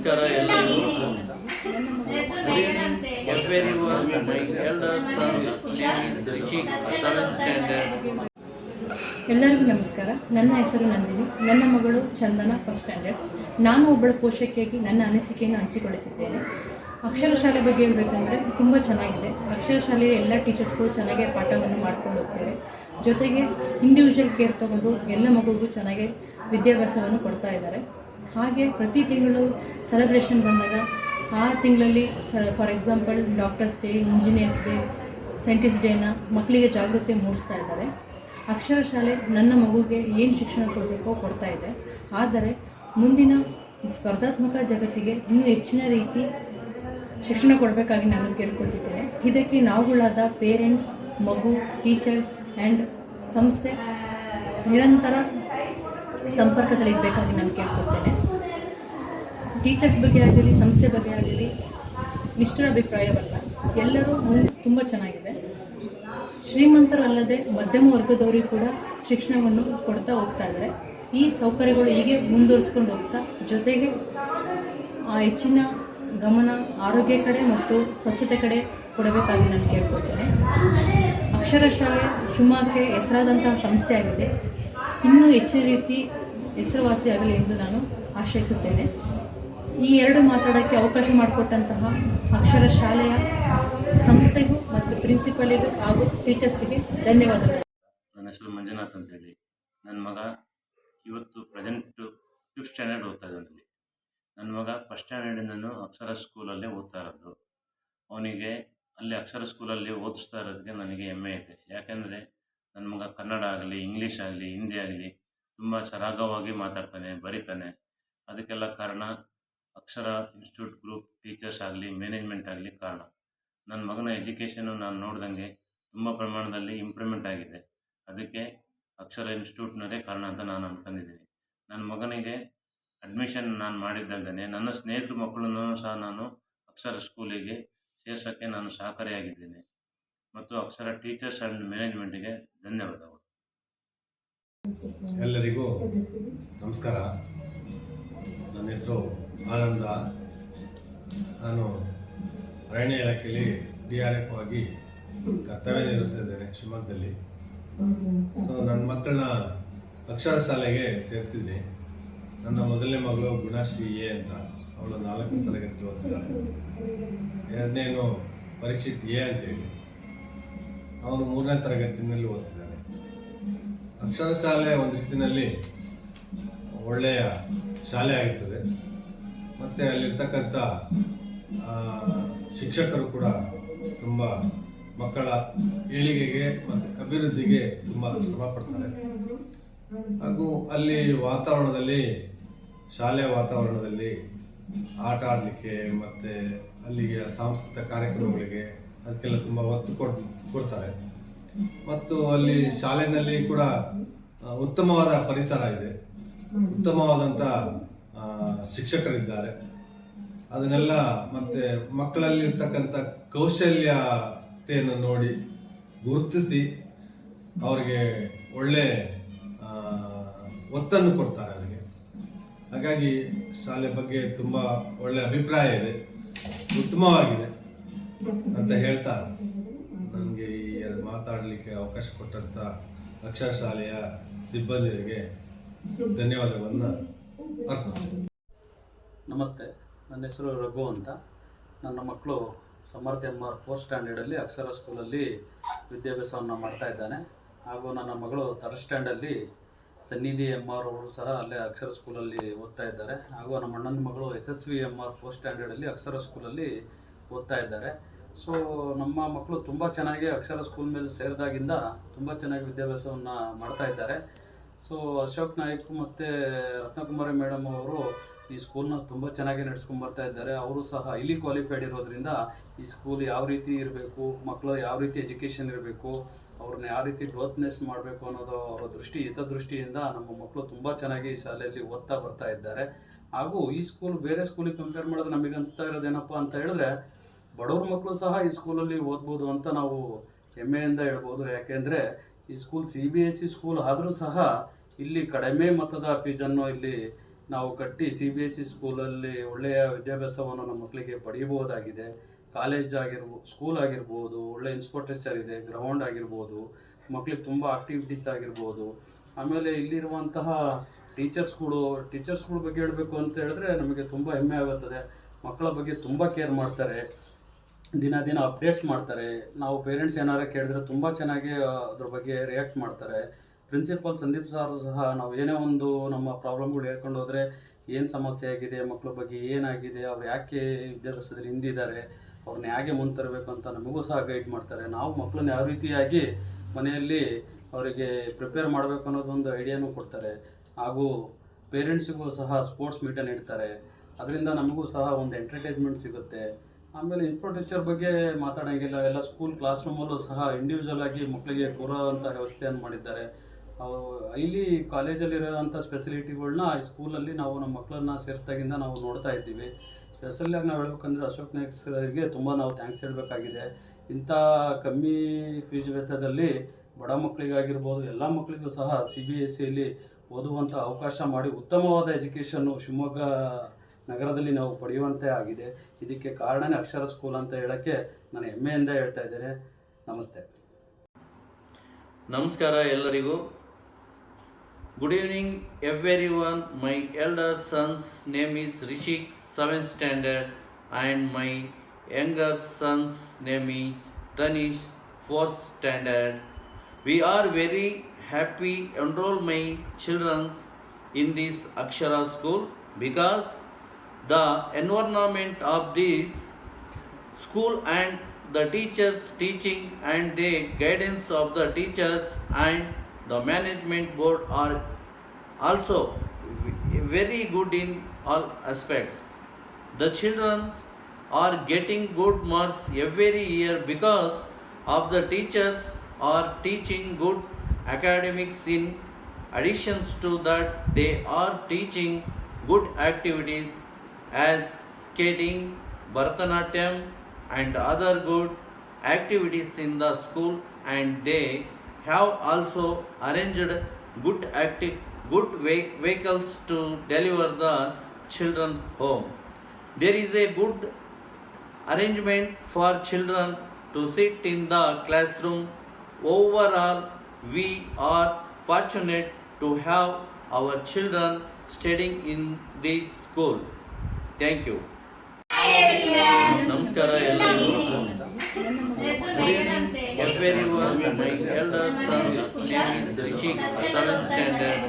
ನಮಸ್ಕಾರ ಎಲ್ಲರಿಗೂ. Every was my elder son named Rishik, 7th standard. ಎಲ್ಲರಿಗೂ ನಮಸ್ಕಾರ. ನನ್ನ ಹೆಸರು ನಂದಿನಿ. ನನ್ನ ಮಗಳು ಚಂದನ, 1st ಸ್ಟ್ಯಾಂಡರ್ಡ್. ನಾನು ಒಬ್ಬಳ ಪೋಷಕಿಯಾಗಿ ನನ್ನ ಅನಿಸಿಕೆಯನ್ನು ಹಂಚಿಕೊಳ್ಳುತ್ತಿದ್ದೇನೆ. ಅಕ್ಷರ ಶಾಲೆ ಬಗ್ಗೆ ಹೇಳಬೇಕಂದ್ರೆ ತುಂಬ ಚೆನ್ನಾಗಿದೆ. ಅಕ್ಷರ ಶಾಲೆಯ ಎಲ್ಲ ಟೀಚರ್ಸ್ಗಳು ಚೆನ್ನಾಗಿ ಪಾಠವನ್ನು ಮಾಡ್ಕೊಂಡು ಹೋಗ್ತಾರೆ. ಜೊತೆಗೆ ಇಂಡಿವಿಜುವಲ್ ಕೇರ್ ತಗೊಂಡು ಎಲ್ಲ ಮಗುವಿಗೂ ಚೆನ್ನಾಗಿ ವಿದ್ಯಾಭ್ಯಾಸವನ್ನು ಕೊಡ್ತಾ ಇದ್ದಾರೆ. ಹಾಗೆ ಪ್ರತಿ ತಿಂಗಳು ಸೆಲೆಬ್ರೇಷನ್ ಬಂದಾಗ ಆ ತಿಂಗಳಲ್ಲಿ for example doctors day, engineers day, scientist ಡೇನ ಮಕ್ಕಳಿಗೆ ಜಾಗೃತಿ ಮೂಡಿಸ್ತಾ ಇದ್ದಾರೆ. ಅಕ್ಷರ ಶಾಲೆ ನನ್ನ ಮಗುಗೆ ಏನು ಶಿಕ್ಷಣ ಕೊಡಬೇಕೋ ಕೊಡ್ತಾ ಇದೆ. ಆದರೆ ಮುಂದಿನ ಸ್ಪರ್ಧಾತ್ಮಕ ಜಗತ್ತಿಗೆ ಇನ್ನೂ ಹೆಚ್ಚಿನ ರೀತಿ ಶಿಕ್ಷಣ ಕೊಡಬೇಕಾಗಿ ನಾನು ಕೇಳ್ಕೊಳ್ತಿದ್ದೇನೆ. ಇದಕ್ಕೆ ನಾವುಗಳಾದ ಪೇರೆಂಟ್ಸ್, ಮಗು, ಟೀಚರ್ಸ್ ಆ್ಯಂಡ್ ಸಂಸ್ಥೆ ನಿರಂತರ ಸಂಪರ್ಕದಲ್ಲಿರಬೇಕಾಗಿ ನಾನು ಕೇಳ್ಕೊಳ್ತೇನೆ. ಟೀಚರ್ಸ್ ಬಗ್ಗೆ ಆಗಲಿ, ಸಂಸ್ಥೆ ಬಗ್ಗೆ ಆಗಲಿ ನಿಷ್ಠರ ಅಭಿಪ್ರಾಯವಲ್ಲ. ಎಲ್ಲರೂ ತುಂಬ ಚೆನ್ನಾಗಿದೆ. ಶ್ರೀಮಂತರು ಅಲ್ಲದೆ ಮಧ್ಯಮ ವರ್ಗದವರಿಗೂ ಕೂಡ ಶಿಕ್ಷಣವನ್ನು ಕೊಡ್ತಾ ಹೋಗ್ತಾ ಇದ್ದಾರೆ. ಈ ಸೌಕರ್ಯಗಳು ಹೀಗೆ ಮುಂದುವರಿಸ್ಕೊಂಡು ಹೋಗ್ತಾ ಜೊತೆಗೆ ಹೆಚ್ಚಿನ ಗಮನ ಆರೋಗ್ಯ ಕಡೆ ಮತ್ತು ಸ್ವಚ್ಛತೆ ಕಡೆ ಕೊಡಬೇಕಾಗಿ ನಾನು ಕೇಳ್ಕೊಳ್ತೇನೆ. ಅಕ್ಷರ ಶಾಲೆ ಶಿವಮೊಗ್ಗಕ್ಕೆ ಹೆಸರಾದಂತಹ ಸಂಸ್ಥೆ ಆಗಿದೆ. ಇನ್ನೂ ಹೆಚ್ಚಿನ ರೀತಿ ಹೆಸರುವಾಸಿಯಾಗಲಿ ಎಂದು ನಾನು ಆಶಯಿಸುತ್ತೇನೆ. ಈ ಎರಡು ಮಾತಾಡೋಕ್ಕೆ ಅವಕಾಶ ಮಾಡಿಕೊಟ್ಟಂತಹ ಅಕ್ಷರ ಶಾಲೆಯ ಸಂಸ್ಥೆಗೂ ಮತ್ತು ಪ್ರಿನ್ಸಿಪಲಿಗೂ ಹಾಗೂ ಟೀಚರ್ಸಿಗೆ ಧನ್ಯವಾದಗಳು. ನನ್ನ ಹೆಸರು ಮಂಜುನಾಥ್ ಅಂತೇಳಿ. ನನ್ನ ಮಗ ಇವತ್ತು ಪ್ರೆಸೆಂಟ್ 5th ಸ್ಟ್ಯಾಂಡರ್ಡ್ ಓದ್ತಾ ಇದ್ದಾನಲ್ಲಿ. ನನ್ನ ಮಗ 1st ಸ್ಟ್ಯಾಂಡರ್ಡಿಂದನೂ ಅಕ್ಷರ ಸ್ಕೂಲಲ್ಲೇ ಓದ್ತಾ ಇರೋದು. ಅವನಿಗೆ ಅಲ್ಲಿ ಅಕ್ಷರ ಸ್ಕೂಲಲ್ಲಿ ಓದಿಸ್ತಾ ಇರೋದಕ್ಕೆ ನನಗೆ ಹೆಮ್ಮೆ ಇದೆ. ಯಾಕೆಂದರೆ ನನ್ನ ಮಗ ಕನ್ನಡ ಆಗಲಿ, ಇಂಗ್ಲೀಷ್ ಆಗಲಿ, ಹಿಂದಿ ಆಗಲಿ ತುಂಬ ಸರಾಗವಾಗಿ ಮಾತಾಡ್ತಾನೆ, ಬರೀತಾನೆ. ಅದಕ್ಕೆಲ್ಲ ಕಾರಣ ಅಕ್ಷರ ಇನ್ಸ್ಟಿಟ್ಯೂಟ್ ಗ್ರೂಪ್ ಟೀಚರ್ಸ್ ಆಗಲಿ, ಮ್ಯಾನೇಜ್ಮೆಂಟ್ ಆಗಲಿ ಕಾರಣ. ನನ್ನ ಮಗನ ಎಜುಕೇಷನು ನಾನು ನೋಡ್ದಂಗೆ ತುಂಬ ಪ್ರಮಾಣದಲ್ಲಿ ಇಂಪ್ರೂವ್ಮೆಂಟ್ ಆಗಿದೆ. ಅದಕ್ಕೆ ಅಕ್ಷರ ಇನ್ಸ್ಟಿಟ್ಯೂಟ್ನವರೇ ಕಾರಣ ಅಂತ ನಾನು ಅಂದ್ಕೊಂಡಿದ್ದೀನಿ. ನನ್ನ ಮಗನಿಗೆ ಅಡ್ಮಿಷನ್ ನಾನು ಮಾಡಿದ್ದಲ್ದೇ ನನ್ನ ಸ್ನೇಹಿತರ ಮಕ್ಕಳನ್ನು ಸಹ ನಾನು ಅಕ್ಷರ ಸ್ಕೂಲಿಗೆ ಸೇರ್ಸೋಕ್ಕೆ ನಾನು ಸಹಕಾರಿಯಾಗಿದ್ದೇನೆ. ಮತ್ತು ಅಕ್ಷರ ಟೀಚರ್ಸ್ ಆ್ಯಂಡ್ ಮ್ಯಾನೇಜ್ಮೆಂಟಿಗೆ ಧನ್ಯವಾದಗಳು. ಎಲ್ಲರಿಗೂ ನಮಸ್ಕಾರ. ನನ್ನ ಹೆಸರು ಆನಂದ. ನಾನು ಅರಣ್ಯ ಇಲಾಖೆಯಲ್ಲಿ DRF ಆಗಿ ಕರ್ತವ್ಯ ನಿರ್ವಹಿಸ್ತಿದ್ದೇನೆ ಶಿವಮೊಗ್ಗದಲ್ಲಿ. ಸೊ ನನ್ನ ಮಕ್ಕಳನ್ನ ಅಕ್ಷರ ಶಾಲೆಗೆ ಸೇರಿಸಿದ್ದೀನಿ. ನನ್ನ ಮೊದಲನೇ ಮಗಳು ಗುಣಶ್ರೀ ಎ ಅಂತ, ಅವಳು 4ನೇ ತರಗತಿ ಓದ್ತಿದ್ದಾಳೆ. ಎರಡನೇನು ಪರೀಕ್ಷಿತ್ ಎ ಅಂತೇಳಿ, ಅವನು 3ನೇ ತರಗತಿನಲ್ಲಿ ಓದ್ತಿದ್ದಾನೆ. ಅಕ್ಷರ ಶಾಲೆ ಒಂದು ರೀತಿಯಲ್ಲಿ ಒಳ್ಳೆಯ ಶಾಲೆ ಆಗಿರ್ತದೆ. ಮತ್ತು ಅಲ್ಲಿರ್ತಕ್ಕಂಥ ಶಿಕ್ಷಕರು ಕೂಡ ತುಂಬ ಮಕ್ಕಳ ಏಳಿಗೆಗೆ ಮತ್ತು ಅಭಿವೃದ್ಧಿಗೆ ತುಂಬ ಶ್ರಮ ಪಡ್ತಾರೆ. ಹಾಗೂ ಅಲ್ಲಿ ವಾತಾವರಣದಲ್ಲಿ, ಶಾಲೆಯ ವಾತಾವರಣದಲ್ಲಿ ಆಟ ಆಡಲಿಕ್ಕೆ ಮತ್ತು ಅಲ್ಲಿಗೆ ಸಾಂಸ್ಕೃತಿಕ ಕಾರ್ಯಕ್ರಮಗಳಿಗೆ ಅದಕ್ಕೆಲ್ಲ ತುಂಬ ಒತ್ತು ಕೊಡ್ತಾರೆ. ಮತ್ತು ಅಲ್ಲಿ ಶಾಲೆಯಲ್ಲಿ ಕೂಡ ಉತ್ತಮವಾದ ಪರಿಸರ ಇದೆ, ಉತ್ತಮವಾದಂಥ ಶಿಕ್ಷಕರಿದ್ದಾರೆ. ಅದನ್ನೆಲ್ಲ ಮತ್ತು ಮಕ್ಕಳಲ್ಲಿರ್ತಕ್ಕಂಥ ಕೌಶಲ್ಯತೆಯನ್ನು ನೋಡಿ ಗುರುತಿಸಿ ಅವರಿಗೆ ಒಳ್ಳೆ ಒತ್ತನ್ನು ಕೊಡ್ತಾರೆ ಅವರಿಗೆ. ಹಾಗಾಗಿ ಶಾಲೆ ಬಗ್ಗೆ ತುಂಬ ಒಳ್ಳೆ ಅಭಿಪ್ರಾಯ ಇದೆ, ಉತ್ತಮವಾಗಿದೆ ಅಂತ ಹೇಳ್ತಾ ನನಗೆ ಈ ಮಾತಾಡಲಿಕ್ಕೆ ಅವಕಾಶ ಕೊಟ್ಟಂಥ ಅಕ್ಷರ ಶಾಲೆಯ ಸಿಬ್ಬಂದಿಗಳಿಗೆ ಧನ್ಯವಾದಗಳನ್ನು ಅರ್ಪಿಸ್ತೀನಿ. ನಮಸ್ತೆ, ನನ್ನ ಹೆಸರು ರಘು ಅಂತ. ನನ್ನ ಮಕ್ಕಳು ಸಮರ್ಥ MR 4th ಸ್ಟ್ಯಾಂಡರ್ಡಲ್ಲಿ ಅಕ್ಷರ ಸ್ಕೂಲಲ್ಲಿ ವಿದ್ಯಾಭ್ಯಾಸವನ್ನು ಮಾಡ್ತಾ ಇದ್ದಾನೆ. ಹಾಗೂ ನನ್ನ ಮಗಳು 3rd ಸ್ಟ್ಯಾಂಡರ್ಡಲ್ಲಿ ಸನ್ನಿಧಿ MR ಅವರು ಸಹ ಅಲ್ಲೇ ಅಕ್ಷರ ಸ್ಕೂಲಲ್ಲಿ ಓದ್ತಾ ಇದ್ದಾರೆ. ಹಾಗೂ ನಮ್ಮ ಅಣ್ಣನ ಮಗಳು SSV MR 4th ಸ್ಟ್ಯಾಂಡರ್ಡಲ್ಲಿ ಅಕ್ಷರ ಸ್ಕೂಲಲ್ಲಿ ಓದ್ತಾ ಇದ್ದಾರೆ. ಸೊ ನಮ್ಮ ಮಕ್ಕಳು ತುಂಬ ಚೆನ್ನಾಗಿ ಅಕ್ಷರ ಸ್ಕೂಲ್ ಮೇಲೆ ಸೇರಿದಾಗಿಂದ ತುಂಬ ಚೆನ್ನಾಗಿ ವಿದ್ಯಾಭ್ಯಾಸವನ್ನು ಮಾಡ್ತಾ ಇದ್ದಾರೆ. ಸೊ ಅಶೋಕ್ ನಾಯ್ಕ್ ಮತ್ತು ರತ್ನಕುಮಾರಿ ಮೇಡಮ್ ಅವರು ಈ ಸ್ಕೂಲ್ನ ತುಂಬ ಚೆನ್ನಾಗಿ ನಡೆಸ್ಕೊಂಡ್ಬರ್ತಾ ಇದ್ದಾರೆ. ಅವರು ಸಹ ಹೈಲಿ ಕ್ವಾಲಿಫೈಡ್ ಇರೋದ್ರಿಂದ ಈ ಸ್ಕೂಲ್ ಯಾವ ರೀತಿ ಇರಬೇಕು, ಮಕ್ಕಳು ಯಾವ ರೀತಿ ಎಜುಕೇಷನ್ ಇರಬೇಕು, ಅವ್ರನ್ನ ಯಾವ ರೀತಿ ಗ್ರೋತ್ನೆಸ್ ಮಾಡಬೇಕು ಅನ್ನೋದು ಅವರ ಹಿತದೃಷ್ಟಿಯಿಂದ ನಮ್ಮ ಮಕ್ಕಳು ತುಂಬ ಚೆನ್ನಾಗಿ ಈ ಶಾಲೆಯಲ್ಲಿ ಓದ್ತಾ ಬರ್ತಾ ಇದ್ದಾರೆ. ಹಾಗೂ ಈ ಸ್ಕೂಲ್ ಬೇರೆ ಸ್ಕೂಲಿಗೆ ಕಂಪೇರ್ ಮಾಡಿದ್ರೆ ನಮಗೆ ಅನಿಸ್ತಾ ಇರೋದೇನಪ್ಪ ಅಂತ ಹೇಳಿದ್ರೆ, ಬಡವ್ರ ಮಕ್ಕಳು ಸಹ ಈ ಸ್ಕೂಲಲ್ಲಿ ಓದ್ಬೋದು ಅಂತ ನಾವು ಹೆಮ್ಮೆಯಿಂದ ಹೇಳ್ಬೋದು. ಯಾಕೆಂದರೆ ಈ ಸ್ಕೂಲ್ CBSE ಸ್ಕೂಲ್ ಆದರೂ ಸಹ ಇಲ್ಲಿ ಕಡಿಮೆ ಮೊತ್ತದ ಫೀಸನ್ನು ಇಲ್ಲಿ ನಾವು ಕಟ್ಟಿ CBSE ಸ್ಕೂಲಲ್ಲಿ ಒಳ್ಳೆಯ ವಿದ್ಯಾಭ್ಯಾಸವನ್ನು ನಮ್ಮ ಮಕ್ಕಳಿಗೆ ಪಡೆಯಬಹುದಾಗಿದೆ. ಕಾಲೇಜ್ ಸ್ಕೂಲ್ ಆಗಿರ್ಬೋದು, ಒಳ್ಳೆ ಇನ್ಫ್ರಾಸ್ಟ್ರಕ್ಚರ್ ಇದೆ, ಗ್ರೌಂಡ್ ಆಗಿರ್ಬೋದು, ಮಕ್ಕಳಿಗೆ ತುಂಬ ಆಕ್ಟಿವಿಟೀಸ್ ಆಗಿರ್ಬೋದು. ಆಮೇಲೆ ಇಲ್ಲಿರುವಂತಹ ಟೀಚರ್ಸ್ಗಳ ಬಗ್ಗೆ ಹೇಳಬೇಕು ಅಂತ ಹೇಳಿದ್ರೆ ನಮಗೆ ತುಂಬ ಹೆಮ್ಮೆ ಆಗುತ್ತದೆ. ಮಕ್ಕಳ ಬಗ್ಗೆ ತುಂಬ ಕೇರ್ ಮಾಡ್ತಾರೆ, ದಿನ ಅಪ್ಡೇಟ್ಸ್ ಮಾಡ್ತಾರೆ. ನಾವು ಪೇರೆಂಟ್ಸ್ ಏನಾರು ಕೇಳಿದ್ರೆ ತುಂಬ ಚೆನ್ನಾಗಿ ಅದ್ರ ಬಗ್ಗೆ ರಿಯಾಕ್ಟ್ ಮಾಡ್ತಾರೆ. ಪ್ರಿನ್ಸಿಪಲ್ ಸಂದೀಪ್ ಸರ್ ಸಹ ನಾವು ಏನೇ ಒಂದು ನಮ್ಮ ಪ್ರಾಬ್ಲಮ್ಗಳು ಹೇಳ್ಕೊಂಡು ಹೋದರೆ ಏನು ಸಮಸ್ಯೆ ಆಗಿದೆ, ಮಕ್ಕಳ ಬಗ್ಗೆ ಏನಾಗಿದೆ, ಅವ್ರು ಯಾಕೆ ವಿದ್ಯಾಭ್ಯಾಸದಲ್ಲಿ ಹಿಂದಿದ್ದಾರೆ, ಅವ್ರನ್ನ ಹೇಗೆ ಮುಂತರಬೇಕು ಅಂತ ನಮಗೂ ಸಹ ಗೈಡ್ ಮಾಡ್ತಾರೆ. ನಾವು ಮಕ್ಕಳನ್ನ ಯಾವ ರೀತಿಯಾಗಿ ಮನೆಯಲ್ಲಿ ಅವರಿಗೆ ಪ್ರಿಪೇರ್ ಮಾಡಬೇಕು ಅನ್ನೋದೊಂದು ಐಡಿಯಾನೂ ಕೊಡ್ತಾರೆ. ಹಾಗೂ ಪೇರೆಂಟ್ಸಿಗೂ ಸಹ ಸ್ಪೋರ್ಟ್ಸ್ ಮೀಟನ್ನು ಇಡ್ತಾರೆ. ಅದರಿಂದ ನಮಗೂ ಸಹ ಒಂದು ಎಂಟರ್ಟೈನ್ಮೆಂಟ್ ಸಿಗುತ್ತೆ. ಆಮೇಲೆ ಇನ್ಫ್ರಾಸ್ಟ್ರಕ್ಚರ್ ಬಗ್ಗೆ ಮಾತಾಡೋಂಗಿಲ್ಲ. ಎಲ್ಲ ಸ್ಕೂಲ್ ಕ್ಲಾಸ್ ರೂಮಲ್ಲೂ ಸಹ ಇಂಡಿವಿಜುವಲ್ ಆಗಿ ಮಕ್ಕಳಿಗೆ ಕೂರೋವಂಥ ವ್ಯವಸ್ಥೆಯನ್ನು ಮಾಡಿದ್ದಾರೆ. ಇಲ್ಲಿ ಕಾಲೇಜಲ್ಲಿರೋವಂಥ ಫೆಸಿಲಿಟಿಗಳನ್ನ ಈ ಸ್ಕೂಲಲ್ಲಿ ನಾವು ನಮ್ಮ ಮಕ್ಕಳನ್ನ ಸೇರಿಸಿದಾಗಿಂದ ನಾವು ನೋಡ್ತಾ ಇದ್ದೀವಿ. ಸ್ಪೆಷಲಾಗಿ ನಾವು ಹೇಳ್ಬೇಕಂದ್ರೆ ಅಶೋಕ್ ನಾಯ್ಕ್ ಸರ್ಗೆ ತುಂಬ ನಾವು ಥ್ಯಾಂಕ್ಸ್ ಹೇಳಬೇಕಾಗಿದೆ. ಇಂಥ ಕಮ್ಮಿ ಫೀಸ್ ವೆಚ್ಚದಲ್ಲಿ ಬಡ ಮಕ್ಕಳಿಗಾಗಿರ್ಬೋದು, ಎಲ್ಲ ಮಕ್ಕಳಿಗೂ ಸಹ CBSEಯಲ್ಲಿ ಓದುವಂಥ ಅವಕಾಶ ಮಾಡಿ ಉತ್ತಮವಾದ ಎಜುಕೇಷನ್ನು ಶಿವಮೊಗ್ಗ ನಗರದಲ್ಲಿ ನಾವು ಪಡೆಯುವಂತೆ ಆಗಿದೆ. ಇದಕ್ಕೆ ಕಾರಣನೇ ಅಕ್ಷರ ಸ್ಕೂಲ್ ಅಂತ ಹೇಳೋಕ್ಕೆ ನಾನು ಹೆಮ್ಮೆಯಿಂದ ಹೇಳ್ತಾ ಇದ್ದೇನೆ. ನಮಸ್ತೆ. ನಮಸ್ಕಾರ ಎಲ್ಲರಿಗೂ. Good evening everyone. My elder son's name is Rishik, 7th standard, and my younger son's name is Tanish, 4th standard. We are very happy enroll my children in this Akshara school because the environment of this school and the teachers teaching and the guidance of the teachers and the management board are also very good in all aspects. The children are getting good marks every year because of the teachers are teaching good academics. In addition to that, they are teaching good activities as skating, Bharatanatyam and other good activities in the school, and they have also arranged good vehicles to deliver the children home. There is a good arrangement for children to sit in the classroom. Overall, we are fortunate to have our children studying in this school. Thank you. ನಮಸ್ಕಾರ ಎಲ್ಲರಿಗೂ. everyone. My elder son name is Rishik, 7th standard.